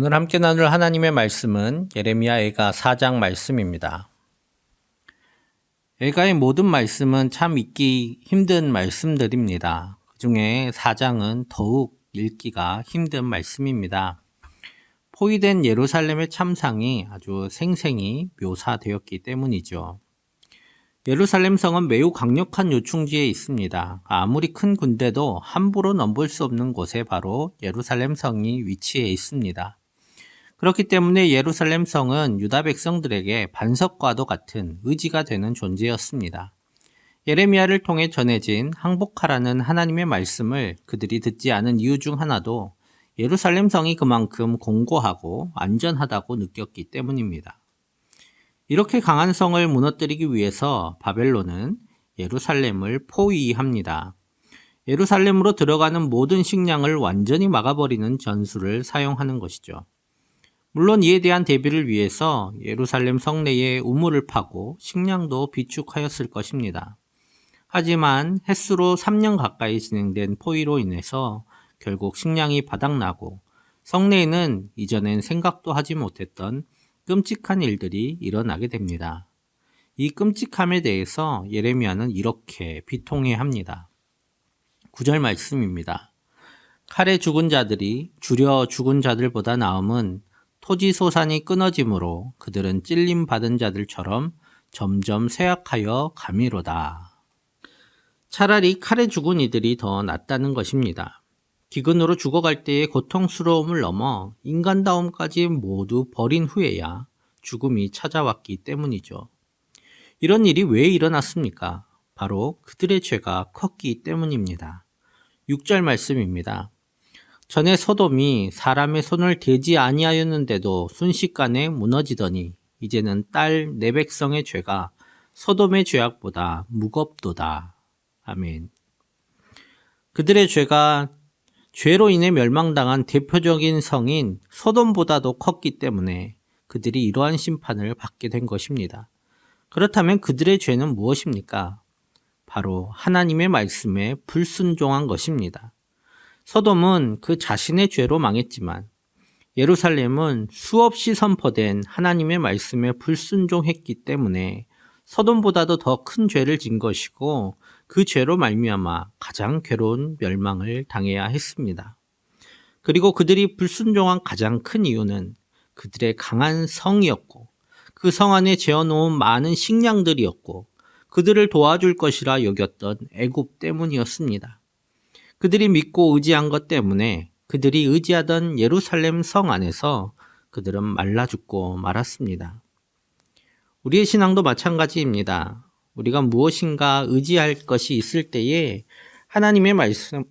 오늘 함께 나눌 하나님의 말씀은 예레미야 애가 4장 말씀입니다. 애가의 모든 말씀은 참 읽기 힘든 말씀들입니다. 그 중에 4장은 더욱 읽기가 힘든 말씀입니다. 포위된 예루살렘의 참상이 아주 생생히 묘사되었기 때문이죠. 예루살렘 성은 매우 강력한 요충지에 있습니다. 아무리 큰 군대도 함부로 넘볼 수 없는 곳에 바로 예루살렘 성이 위치해 있습니다. 그렇기 때문에 예루살렘 성은 유다 백성들에게 반석과도 같은 의지가 되는 존재였습니다. 예레미야를 통해 전해진 항복하라는 하나님의 말씀을 그들이 듣지 않은 이유 중 하나도 예루살렘 성이 그만큼 공고하고 안전하다고 느꼈기 때문입니다. 이렇게 강한 성을 무너뜨리기 위해서 바벨론은 예루살렘을 포위합니다. 예루살렘으로 들어가는 모든 식량을 완전히 막아버리는 전술을 사용하는 것이죠. 물론 이에 대한 대비를 위해서 예루살렘 성내에 우물을 파고 식량도 비축하였을 것입니다. 하지만 햇수로 3년 가까이 진행된 포위로 인해서 결국 식량이 바닥나고 성내에는 이전엔 생각도 하지 못했던 끔찍한 일들이 일어나게 됩니다. 이 끔찍함에 대해서 예레미야는 이렇게 비통해합니다. 9절 말씀입니다. 칼에 죽은 자들이 줄여 죽은 자들보다 나음은 토지 소산이 끊어짐으로 그들은 찔림 받은 자들처럼 점점 쇠약하여 가미로다. 차라리 칼에 죽은 이들이 더 낫다는 것입니다. 기근으로 죽어갈 때의 고통스러움을 넘어 인간다움까지 모두 버린 후에야 죽음이 찾아왔기 때문이죠. 이런 일이 왜 일어났습니까? 바로 그들의 죄가 컸기 때문입니다. 6절 말씀입니다. 전에 소돔이 사람의 손을 대지 아니하였는데도 순식간에 무너지더니 이제는 딸 내 백성의 죄가 소돔의 죄악보다 무겁도다. 아멘. 그들의 죄가 죄로 인해 멸망당한 대표적인 성인 소돔보다도 컸기 때문에 그들이 이러한 심판을 받게 된 것입니다. 그렇다면 그들의 죄는 무엇입니까? 바로 하나님의 말씀에 불순종한 것입니다. 소돔은 그 자신의 죄로 망했지만 예루살렘은 수없이 선포된 하나님의 말씀에 불순종했기 때문에 소돔보다도 더 큰 죄를 진 것이고 그 죄로 말미암아 가장 괴로운 멸망을 당해야 했습니다. 그리고 그들이 불순종한 가장 큰 이유는 그들의 강한 성이었고 그 성 안에 재어놓은 많은 식량들이었고 그들을 도와줄 것이라 여겼던 애굽 때문이었습니다. 그들이 믿고 의지한 것 때문에 그들이 의지하던 예루살렘 성 안에서 그들은 말라 죽고 말았습니다. 우리의 신앙도 마찬가지입니다. 우리가 무엇인가 의지할 것이 있을 때에 하나님의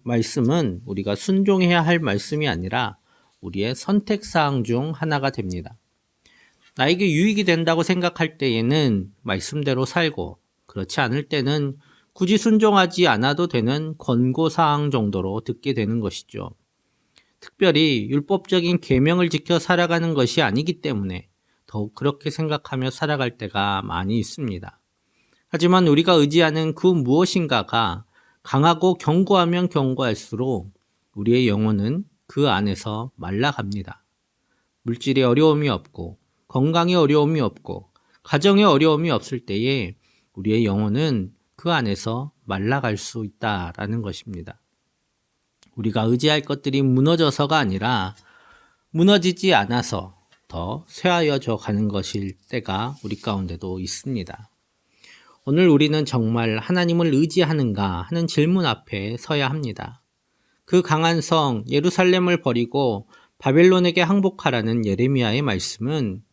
말씀은 우리가 순종해야 할 말씀이 아니라 우리의 선택사항 중 하나가 됩니다. 나에게 유익이 된다고 생각할 때에는 말씀대로 살고 그렇지 않을 때는 굳이 순종하지 않아도 되는 권고사항 정도로 듣게 되는 것이죠. 특별히 율법적인 계명을 지켜 살아가는 것이 아니기 때문에 더욱 그렇게 생각하며 살아갈 때가 많이 있습니다. 하지만 우리가 의지하는 그 무엇인가가 강하고 견고하면 견고할수록 우리의 영혼은 그 안에서 말라갑니다. 물질에 어려움이 없고 건강에 어려움이 없고 가정에 어려움이 없을 때에 우리의 영혼은 그 안에서 말라갈 수 있다라는 것입니다. 우리가 의지할 것들이 무너져서가 아니라 무너지지 않아서 더 쇠하여져 가는 것일 때가 우리 가운데도 있습니다. 오늘 우리는 정말 하나님을 의지하는가 하는 질문 앞에 서야 합니다. 그 강한 성 예루살렘을 버리고 바벨론에게 항복하라는 예레미야의 말씀은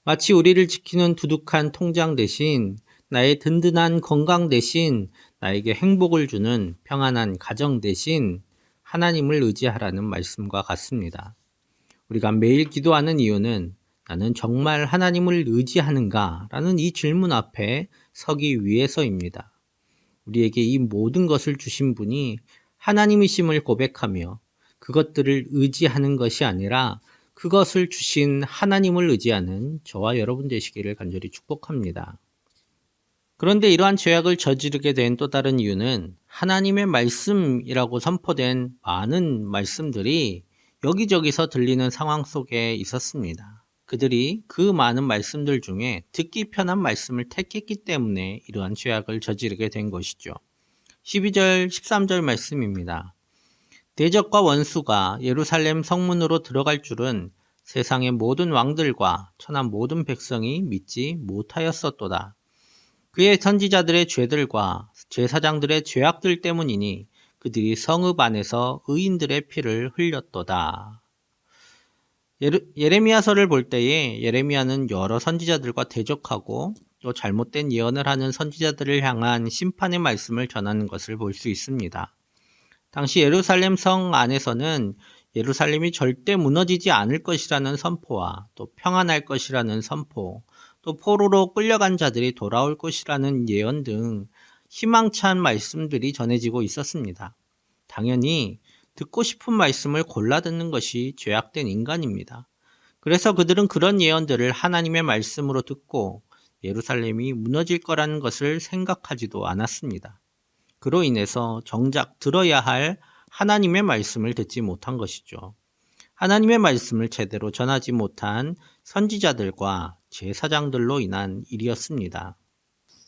마치 우리를 지키는 두둑한 통장 대신 나의 든든한 건강 대신 나에게 행복을 주는 평안한 가정 대신 하나님을 의지하라는 말씀과 같습니다. 우리가 매일 기도하는 이유는 나는 정말 하나님을 의지하는가? 라는 이 질문 앞에 서기 위해서입니다. 우리에게 이 모든 것을 주신 분이 하나님이심을 고백하며 그것들을 의지하는 것이 아니라 그것을 주신 하나님을 의지하는 저와 여러분 되시기를 간절히 축복합니다. 그런데 이러한 죄악을 저지르게 된 또 다른 이유는 하나님의 말씀이라고 선포된 많은 말씀들이 여기저기서 들리는 상황 속에 있었습니다. 그들이 그 많은 말씀들 중에 듣기 편한 말씀을 택했기 때문에 이러한 죄악을 저지르게 된 것이죠. 12절, 13절 말씀입니다. 대적과 원수가 예루살렘 성문으로 들어갈 줄은 세상의 모든 왕들과 천한 모든 백성이 믿지 못하였었도다. 그의 선지자들의 죄들과 제사장들의 죄악들 때문이니 그들이 성읍 안에서 의인들의 피를 흘렸도다. 예레미야서를 볼 때에 예레미야는 여러 선지자들과 대적하고 또 잘못된 예언을 하는 선지자들을 향한 심판의 말씀을 전하는 것을 볼 수 있습니다. 당시 예루살렘 성 안에서는 예루살렘이 절대 무너지지 않을 것이라는 선포와 또 평안할 것이라는 선포, 또 포로로 끌려간 자들이 돌아올 것이라는 예언 등 희망찬 말씀들이 전해지고 있었습니다. 당연히 듣고 싶은 말씀을 골라 듣는 것이 죄악된 인간입니다. 그래서 그들은 그런 예언들을 하나님의 말씀으로 듣고 예루살렘이 무너질 거라는 것을 생각하지도 않았습니다. 그로 인해서 정작 들어야 할 하나님의 말씀을 듣지 못한 것이죠. 하나님의 말씀을 제대로 전하지 못한 선지자들과 제사장들로 인한 일이었습니다.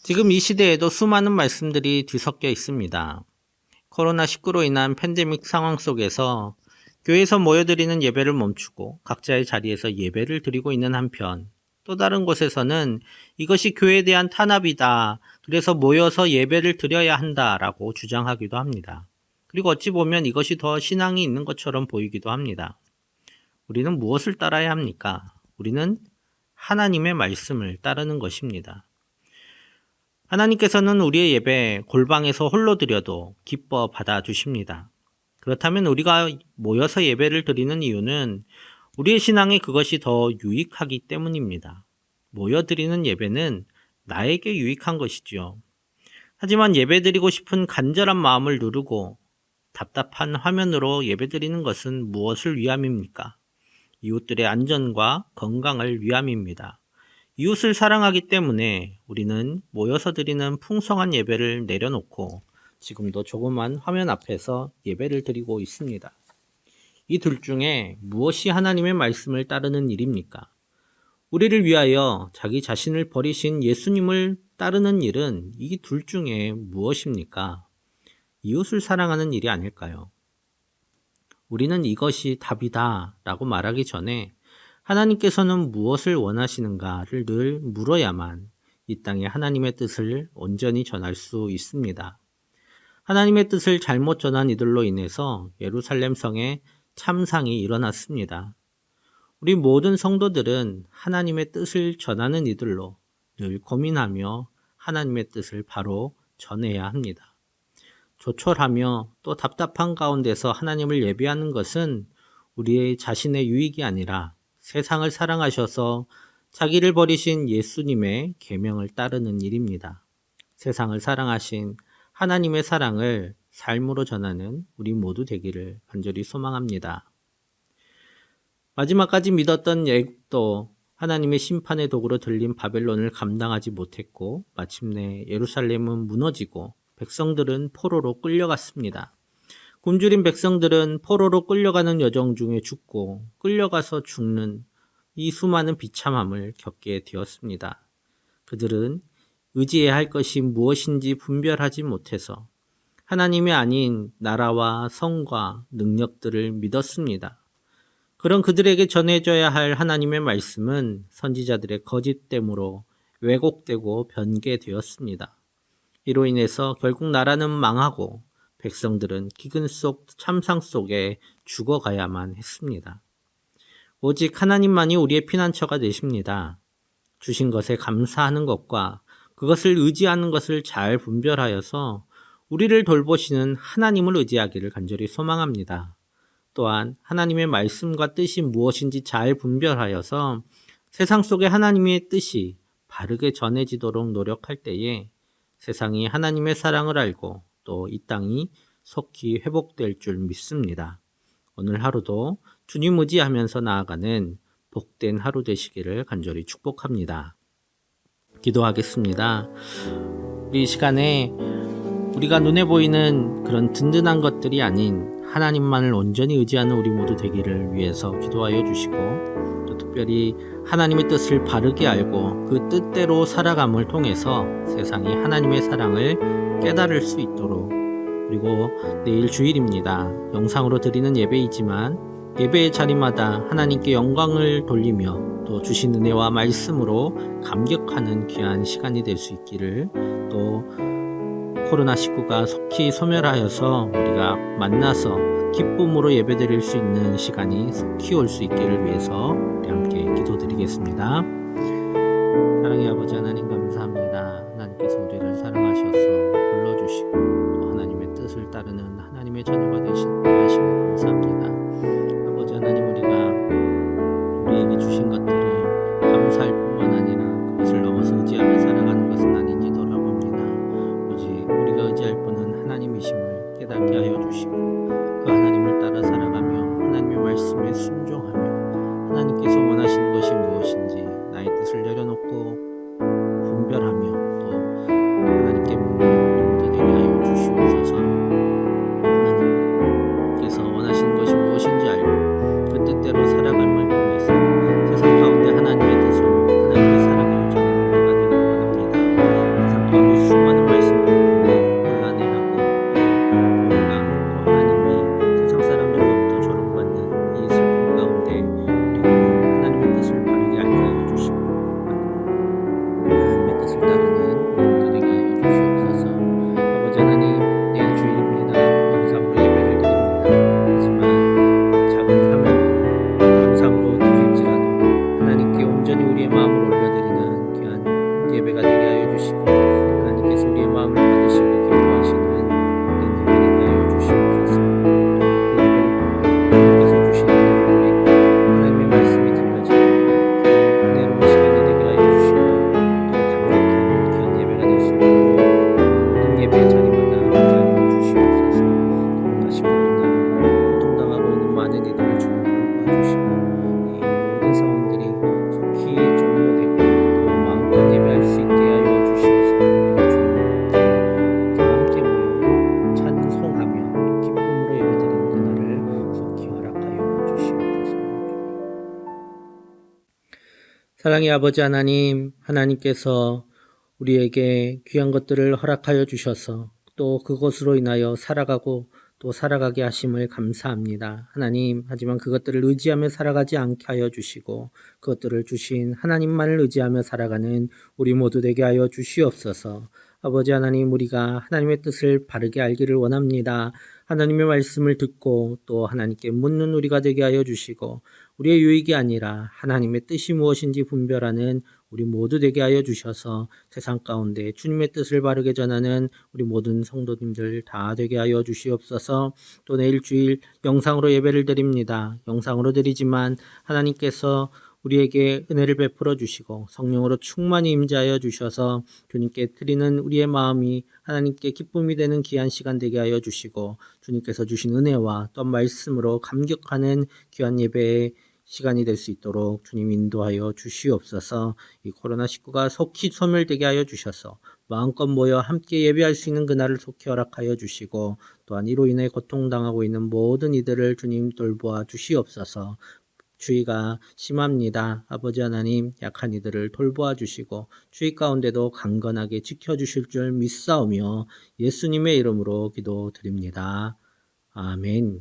지금 이 시대에도 수많은 말씀들이 뒤섞여 있습니다. 코로나19로 인한 팬데믹 상황 속에서 교회에서 모여드리는 예배를 멈추고 각자의 자리에서 예배를 드리고 있는 한편 또 다른 곳에서는 이것이 교회에 대한 탄압이다. 그래서 모여서 예배를 드려야 한다라고 주장하기도 합니다. 그리고 어찌 보면 이것이 더 신앙이 있는 것처럼 보이기도 합니다. 우리는 무엇을 따라야 합니까? 우리는 하나님의 말씀을 따르는 것입니다. 하나님께서는 우리의 예배 골방에서 홀로 드려도 기뻐 받아주십니다. 그렇다면 우리가 모여서 예배를 드리는 이유는 우리의 신앙에 그것이 더 유익하기 때문입니다. 모여드리는 예배는 나에게 유익한 것이지요. 하지만 예배드리고 싶은 간절한 마음을 누르고 답답한 화면으로 예배드리는 것은 무엇을 위함입니까? 이웃들의 안전과 건강을 위함입니다. 이웃을 사랑하기 때문에 우리는 모여서 드리는 풍성한 예배를 내려놓고 지금도 조그만 화면 앞에서 예배를 드리고 있습니다. 이 둘 중에 무엇이 하나님의 말씀을 따르는 일입니까? 우리를 위하여 자기 자신을 버리신 예수님을 따르는 일은 이 둘 중에 무엇입니까? 이웃을 사랑하는 일이 아닐까요? 우리는 이것이 답이다 라고 말하기 전에 하나님께서는 무엇을 원하시는가를 늘 물어야만 이 땅에 하나님의 뜻을 온전히 전할 수 있습니다. 하나님의 뜻을 잘못 전한 이들로 인해서 예루살렘 성에 참상이 일어났습니다. 우리 모든 성도들은 하나님의 뜻을 전하는 이들로 늘 고민하며 하나님의 뜻을 바로 전해야 합니다. 조촐하며 또 답답한 가운데서 하나님을 예배하는 것은 우리의 자신의 유익이 아니라 세상을 사랑하셔서 자기를 버리신 예수님의 계명을 따르는 일입니다. 세상을 사랑하신 하나님의 사랑을 삶으로 전하는 우리 모두 되기를 간절히 소망합니다. 마지막까지 믿었던 애굽도 하나님의 심판의 도구로 들린 바벨론을 감당하지 못했고 마침내 예루살렘은 무너지고 백성들은 포로로 끌려갔습니다. 굶주린 백성들은 포로로 끌려가는 여정 중에 죽고 끌려가서 죽는 이 수많은 비참함을 겪게 되었습니다. 그들은 의지해야 할 것이 무엇인지 분별하지 못해서 하나님이 아닌 나라와 성과 능력들을 믿었습니다. 그런 그들에게 전해져야 할 하나님의 말씀은 선지자들의 거짓됨으로 왜곡되고 변개되었습니다. 이로 인해서 결국 나라는 망하고 백성들은 기근 속 참상 속에 죽어가야만 했습니다. 오직 하나님만이 우리의 피난처가 되십니다. 주신 것에 감사하는 것과 그것을 의지하는 것을 잘 분별하여서 우리를 돌보시는 하나님을 의지하기를 간절히 소망합니다. 또한 하나님의 말씀과 뜻이 무엇인지 잘 분별하여서 세상 속에 하나님의 뜻이 바르게 전해지도록 노력할 때에 세상이 하나님의 사랑을 알고 또 이 땅이 속히 회복될 줄 믿습니다. 오늘 하루도 주님 의지하면서 나아가는 복된 하루 되시기를 간절히 축복합니다. 기도하겠습니다. 우리 이 시간에 우리가 눈에 보이는 그런 든든한 것들이 아닌 하나님만을 온전히 의지하는 우리 모두 되기를 위해서 기도하여 주시고, 또 특별히 하나님의 뜻을 바르게 알고 그 뜻대로 살아감을 통해서 세상이 하나님의 사랑을 깨달을 수 있도록, 그리고 내일 주일입니다. 영상으로 드리는 예배이지만 예배의 자리마다 하나님께 영광을 돌리며 또 주신 은혜와 말씀으로 감격하는 귀한 시간이 될 수 있기를, 또 코로나19가 속히 소멸하여서 우리가 만나서 기쁨으로 예배드릴 수 있는 시간이 속히 올 수 있기를 위해서 우리 함께 기도드리겠습니다. 사랑의 아버지 하나님, 감사합니다. 하나님께서 우리를 사랑하셔서 불러주시고 또 하나님의 뜻을 따르는 하나님의 자녀가 되시게 하시니 감사합니다. 아버지 하나님, 우리가 우리에게 주신 것들이 감사할 뿐만 아니라 그것을 넘어서 의지하며 살아가는 것은 아닌지 돌아봅니다. 오직 우리가 의지할 분은 하나님이심을 깨닫게 하여 주시고 그 하나님을 따라 살아가며 하나님의 말씀에 순종하며 하나님께서 원하시는 것이 무엇인지 나의 뜻을 내려놓고 분별하며 또 하나님께 묻는 우리 모두 되게 하여 주시옵소서. 하나님께서 원하시는 것이 무엇인지 알고 그 뜻대로 살아감을 통해서 세상 가운데 하나님의 뜻을, 하나님의 사랑을 전하는 우리가 되기를 원합니다. 세상 가운데 수많은 말씀들로 인해 곤란해하고 교회가 또 하나님이 세상 사람들로부터 조롱받는 이 슬픔 가운데 우리가 하나님의 뜻을 바르게 알게 하여 주시고 하나님의 뜻을 따르는 우리 모두 되게 하여 주시옵소서. 아버지 하나님, 내일 주일입니다. 영상으로 예배를 드립니다. 하지만 작은 화면으로 영상으로 드릴지라도 하나님께 온전히 우리의 마음을 올려드리는 귀한 예배가 되게 하여 주시고 하나님께서 우리의 마음을 받으시고 기뻐하시는 복된 예배 되게 하여 주시옵소서. 그 예배를 통하여 하나님께서 주신 은혜를 누리고 하나님의 말씀이 들려지고 은혜로운 시간이 되게 하여 주시고 또 감격하는 귀한 예배가 될 수 있도록 모든 예배의 자리마다 함께하여 주시옵소서. 코로나19로 인하여 고통당하고 있는 많은 이들을 주님 도와주시고 이 모든 상황들이 속히 종료되고 또 마음껏 예배할 수 있게 하여 주시옵소서. 우리가 주님께 함께 모여 찬송하며 또 기쁨으로 예배드리는 그날을 속히 허락하여 주시옵소서. 사랑의 아버지 하나님, 하나님께서 우리에게 귀한 것들을 허락하여 주셔서 또 그것으로 인하여 살아가고 또 살아가게 하심을 감사합니다. 하나님, 하지만 그것들을 의지하며 살아가지 않게 하여 주시고 그것들을 주신 하나님만을 의지하며 살아가는 우리 모두 되게 하여 주시옵소서. 아버지 하나님, 우리가 하나님의 뜻을 바르게 알기를 원합니다. 하나님의 말씀을 듣고 또 하나님께 묻는 우리가 되게 하여 주시고 우리의 유익이 아니라 하나님의 뜻이 무엇인지 분별하는 우리 모두 되게 하여 주셔서 세상 가운데 주님의 뜻을 바르게 전하는 우리 모든 성도님들 다 되게 하여 주시옵소서. 또 내일 주일 영상으로 예배를 드립니다. 영상으로 드리지만 하나님께서 우리에게 은혜를 베풀어 주시고 성령으로 충만히 임재하여 주셔서 주님께 드리는 우리의 마음이 하나님께 기쁨이 되는 귀한 시간 되게 하여 주시고 주님께서 주신 은혜와 또 말씀으로 감격하는 귀한 예배의 시간이 될 수 있도록 주님 인도하여 주시옵소서. 이 코로나19가 속히 소멸되게 하여 주셔서 마음껏 모여 함께 예배할 수 있는 그날을 속히 허락하여 주시고 또한 이로 인해 고통당하고 있는 모든 이들을 주님 돌보아 주시옵소서. 주의가 심합니다. 아버지 하나님, 약한 이들을 돌보아 주시고 주의 가운데도 강건하게 지켜주실 줄 믿사오며 예수님의 이름으로 기도드립니다. 아멘.